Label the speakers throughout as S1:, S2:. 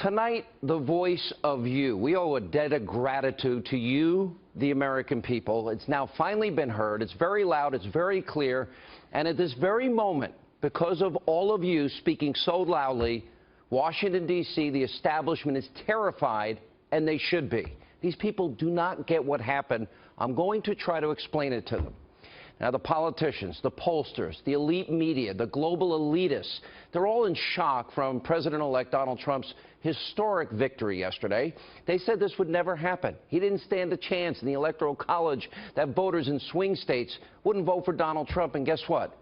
S1: Tonight, the voice of you. We owe a debt of gratitude to you, the American people. It's now finally been heard. It's very loud. It's very clear. And at this very moment, because of all of you speaking so loudly, Washington, D.C., the establishment is terrified, and they should be. These people do not get what happened. I'm going to try to explain it to them. Now, the politicians, the pollsters, the elite media, the global elitists, they're all in shock from President-elect Donald Trump's historic victory yesterday. They said this would never happen. He didn't stand a chance in the Electoral College that voters in swing states wouldn't vote for Donald Trump. And guess what?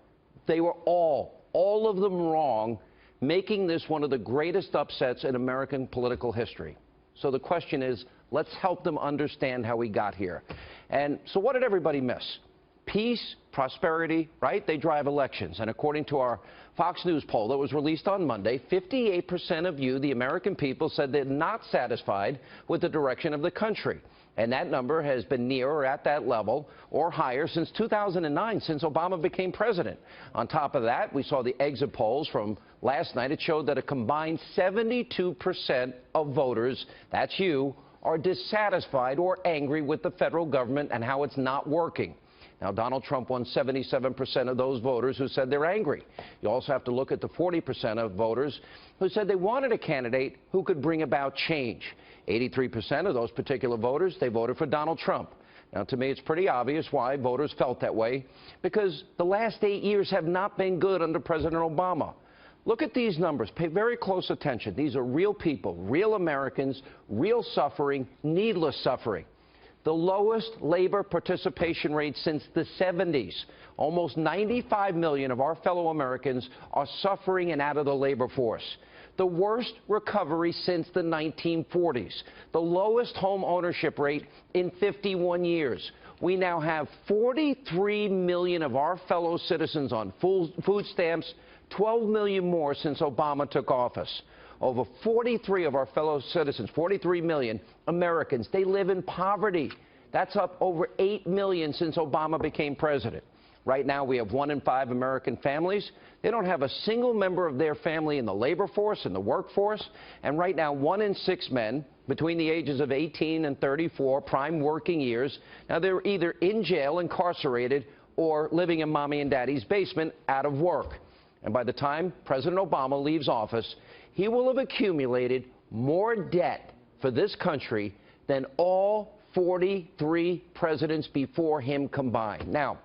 S1: They were all of them wrong, making this one of the greatest upsets in American political history. So the question is, let's help them understand how we got here. And so what did everybody miss? Peace, prosperity, right? They drive elections. And according to our Fox News poll that was released on Monday, 58% of you, the American people, said they're not satisfied with the direction of the country. And that number has been near or at that level or higher since 2009, since Obama became president. On top of that, we saw the exit polls from last night. It showed that a combined 72% of voters, that's you, are dissatisfied or angry with the federal government and how it's not working. Now, Donald Trump won 77% of those voters who said they're angry. You also have to look at the 40% of voters who said they wanted a candidate who could bring about change. 83% of those particular voters, they voted for Donald Trump. Now, to me, it's pretty obvious why voters felt that way, because the last 8 years have not been good under President Obama. Look at these numbers. Pay very close attention. These are real people, real Americans, real suffering, needless suffering. The lowest labor participation rate since the 70s. Almost 95 million of our fellow Americans are suffering and out of the labor force. The worst recovery since the 1940s. The lowest home ownership rate in 51 years. We now have 43 million of our fellow citizens on food stamps, 12 million more since Obama took office. Over 43 of our fellow citizens, 43 million Americans, they live in poverty. That's up over 8 million since Obama became president. Right now, we have 1 in 5 American families. They don't have a single member of their family in the labor force, in the workforce. And right now, 1 in 6 men between the ages of 18 and 34, prime working years, now they're either in jail, incarcerated, or living in mommy and daddy's basement out of work. And by the time President Obama leaves office, he will have accumulated more debt for this country than all 43 presidents before him combined. Now,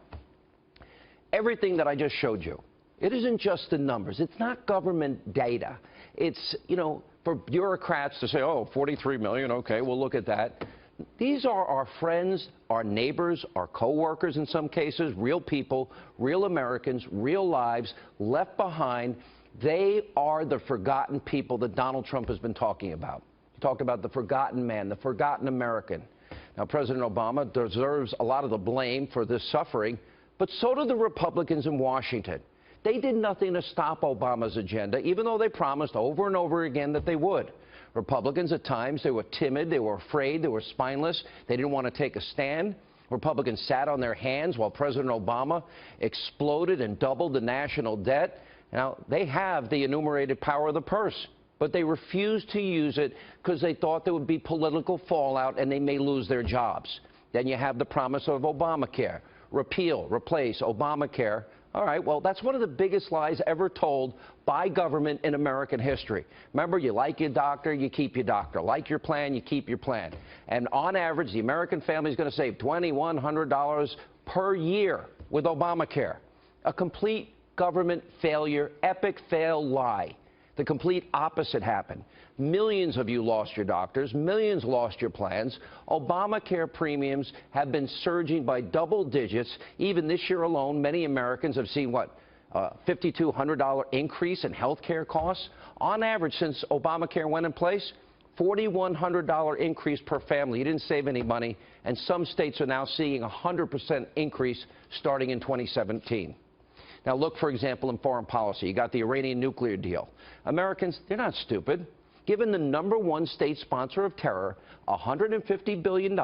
S1: everything that I just showed you, it isn't just the numbers. It's not government data. It's, for bureaucrats to say, oh, 43 million, okay, we'll look at that. These are our friends, our neighbors, our co-workers in some cases, real people, real Americans, real lives left behind. They are the forgotten people that Donald Trump has been talking about. He talked about the forgotten man, the forgotten American. Now, President Obama deserves a lot of the blame for this suffering, but so do the Republicans in Washington. They did nothing to stop Obama's agenda, even though they promised over and over again that they would. Republicans, at times, they were timid, they were afraid, they were spineless, they didn't want to take a stand. Republicans sat on their hands while President Obama exploded and doubled the national debt. Now, they have the enumerated power of the purse, but they refused to use it because they thought there would be political fallout and they may lose their jobs. Then you have the promise of Obamacare. Repeal, replace Obamacare. All right, well, that's one of the biggest lies ever told by government in American history. Remember, you like your doctor, you keep your doctor. Like your plan, you keep your plan. And on average, the American family is going to save $2,100 per year with Obamacare. A complete government failure, epic fail lie. The complete opposite happened. Millions of you lost your doctors. Millions lost your plans. Obamacare premiums have been surging by double digits. Even this year alone, many Americans have seen, what, $5,200 increase in health care costs? On average, since Obamacare went in place, $4,100 increase per family. You didn't save any money. And some states are now seeing a 100% increase starting in 2017. Now, look, for example, in foreign policy. You got the Iranian nuclear deal. Americans, they're not stupid. Given the #1 state sponsor of terror, $150 billion,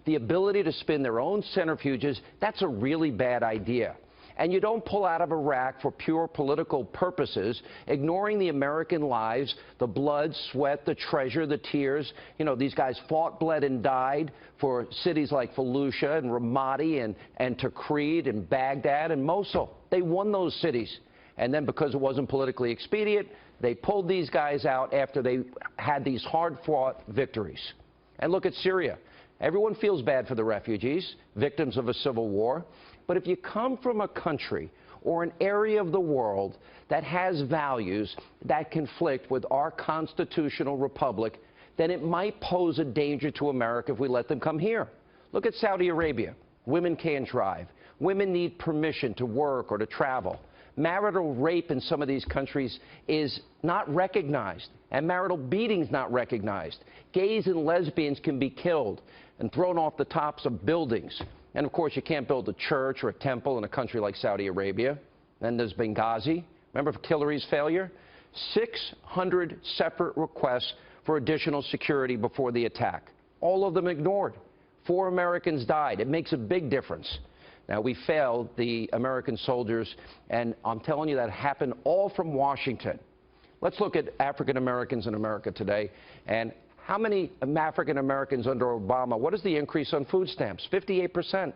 S1: the ability to spin their own centrifuges, that's a really bad idea. and you don't pull out of Iraq for pure political purposes, ignoring the American lives, the blood, sweat, the treasure, the tears. You know, these guys fought, bled, and died for cities like Fallujah and Ramadi and Tikrit and Baghdad and Mosul. They won those cities. And then because it wasn't politically expedient, they pulled these guys out after they had these hard-fought victories. And look at Syria. Everyone feels bad for the refugees, victims of a civil war. But if you come from a country or an area of the world that has values that conflict with our constitutional republic, then it might pose a danger to America if we let them come here. Look at Saudi Arabia. Women can't drive. Women need permission to work or to travel. Marital rape in some of these countries is not recognized, and marital beatings not recognized. Gays and lesbians can be killed and thrown off the tops of buildings. And, of course, you can't build a church or a temple in a country like Saudi Arabia. Then there's Benghazi. Remember Hillary's failure? 600 separate requests for additional security before the attack. All of them ignored. 4 Americans died. It makes a big difference. Now, we failed the American soldiers, and I'm telling you that happened all from Washington. Let's look at African Americans in America today. And how many African Americans under Obama, what is the increase on food stamps? 58%.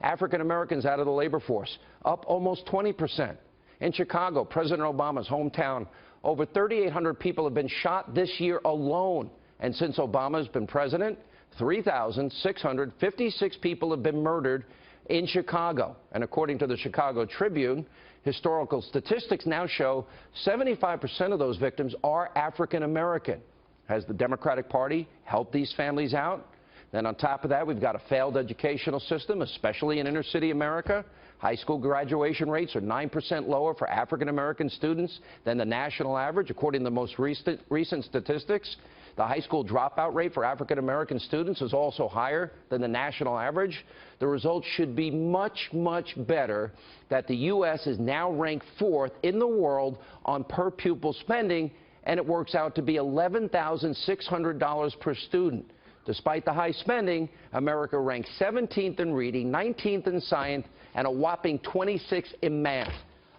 S1: African Americans out of the labor force, up almost 20%. In Chicago, President Obama's hometown, over 3,800 people have been shot this year alone. And since Obama's been president, 3,656 people have been murdered in Chicago. And according to the Chicago Tribune, historical statistics now show 75% of those victims are African American. Has the Democratic Party helped these families out? Then on top of that, we've got a failed educational system, especially in inner city America. High school graduation rates are 9% lower for African American students than the national average, according to the most recent statistics. The high school dropout rate for African American students is also higher than the national average. The results should be much, much better that the U.S. is now ranked 4th in the world on per pupil spending, and it works out to be $11,600 per student. Despite the high spending, America ranks 17th in reading, 19th in science, and a whopping 26th in math.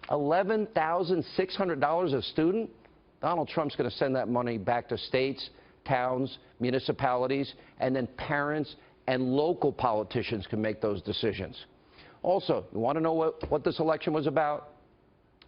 S1: $11,600 a student? Donald Trump's going to send that money back to states, towns, municipalities, and then parents and local politicians can make those decisions. Also, you want to know what this election was about?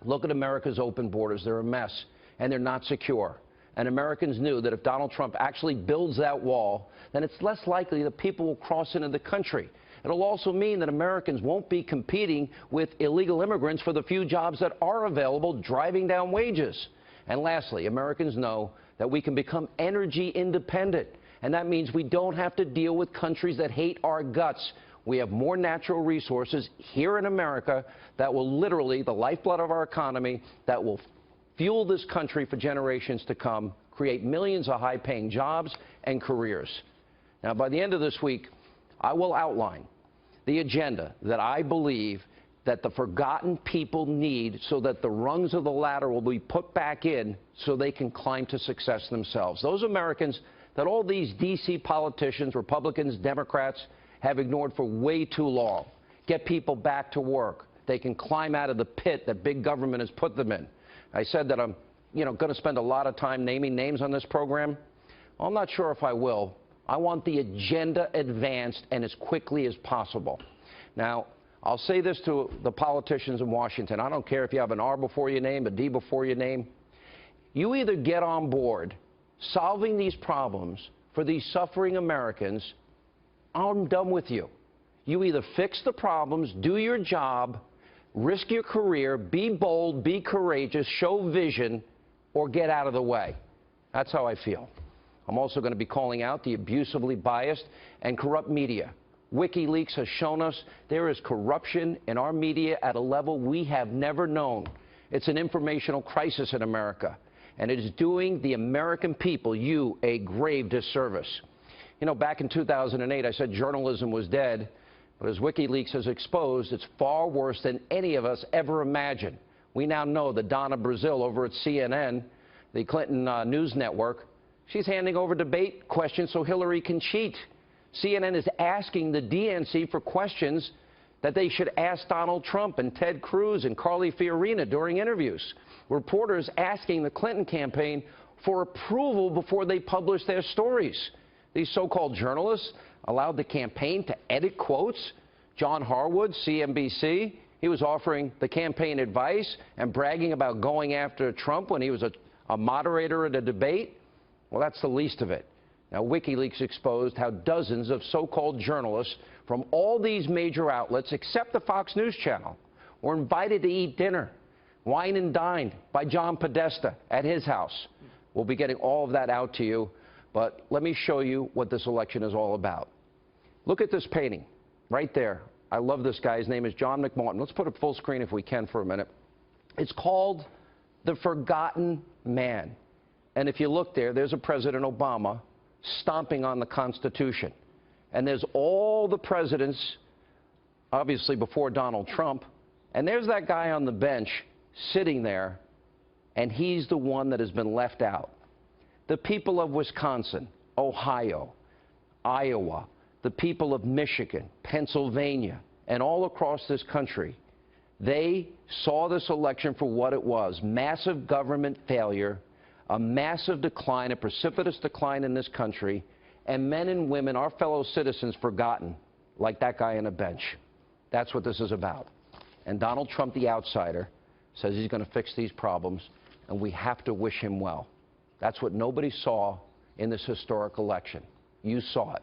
S1: Look at America's open borders. They're a mess, and they're not secure. And Americans knew that if Donald Trump actually builds that wall, then it's less likely that people will cross into the country. It'll also mean that Americans won't be competing with illegal immigrants for the few jobs that are available, driving down wages. And lastly, Americans know that we can become energy independent, and that means we don't have to deal with countries that hate our guts. We have more natural resources here in America that will literally, the lifeblood of our economy, that will fuel this country for generations to come, create millions of high-paying jobs and careers. Now, by the end of this week, I will outline the agenda that I believe that the forgotten people need so that the rungs of the ladder will be put back in so they can climb to success themselves. Those Americans that all these D.C. politicians, Republicans, Democrats, have ignored for way too long. Get people back to work. They can climb out of the pit that big government has put them in. I said that I'm, going to spend a lot of time naming names on this program. I'm not sure if I will. I want the agenda advanced and as quickly as possible. Now, I'll say this to the politicians in Washington. I don't care if you have an R before your name, a D before your name. You either get on board solving these problems for these suffering Americans, I'm done with you. You either fix the problems, do your job, risk your career, be bold, be courageous, show vision, or get out of the way. That's how I feel. I'm also going to be calling out the abusively biased and corrupt media. WikiLeaks has shown us there is corruption in our media at a level we have never known. It's an informational crisis in America, and it is doing the American people, you, a grave disservice. Back in 2008, I said journalism was dead, but as WikiLeaks has exposed, it's far worse than any of us ever imagined. We now know that Donna Brazile over at CNN, the Clinton news network, she's handing over debate questions so Hillary can cheat. CNN is asking the DNC for questions that they should ask Donald Trump and Ted Cruz and Carly Fiorina during interviews. Reporters asking the Clinton campaign for approval before they publish their stories. These so-called journalists allowed the campaign to edit quotes. John Harwood, CNBC, he was offering the campaign advice and bragging about going after Trump when he was a moderator at a debate. Well, that's the least of it. Now, WikiLeaks exposed how dozens of so-called journalists from all these major outlets, except the Fox News Channel, were invited to eat dinner, wine and dined by John Podesta at his house. We'll be getting all of that out to you, but let me show you what this election is all about. Look at this painting right there. I love this guy. His name is John McMartin. Let's put it full screen if we can for a minute. It's called The Forgotten Man. And if you look there, there's a President Obama stomping on the Constitution. And there's all the presidents, obviously before Donald Trump, and there's that guy on the bench sitting there, and he's the one that has been left out. The people of Wisconsin, Ohio, Iowa, the people of Michigan, Pennsylvania, and all across this country, they saw this election for what it was: massive government failure, a massive decline, a precipitous decline in this country, and men and women, our fellow citizens, forgotten, like that guy on a bench. That's what this is about. And Donald Trump, the outsider, says he's going to fix these problems, and we have to wish him well. That's what nobody saw in this historic election. You saw it.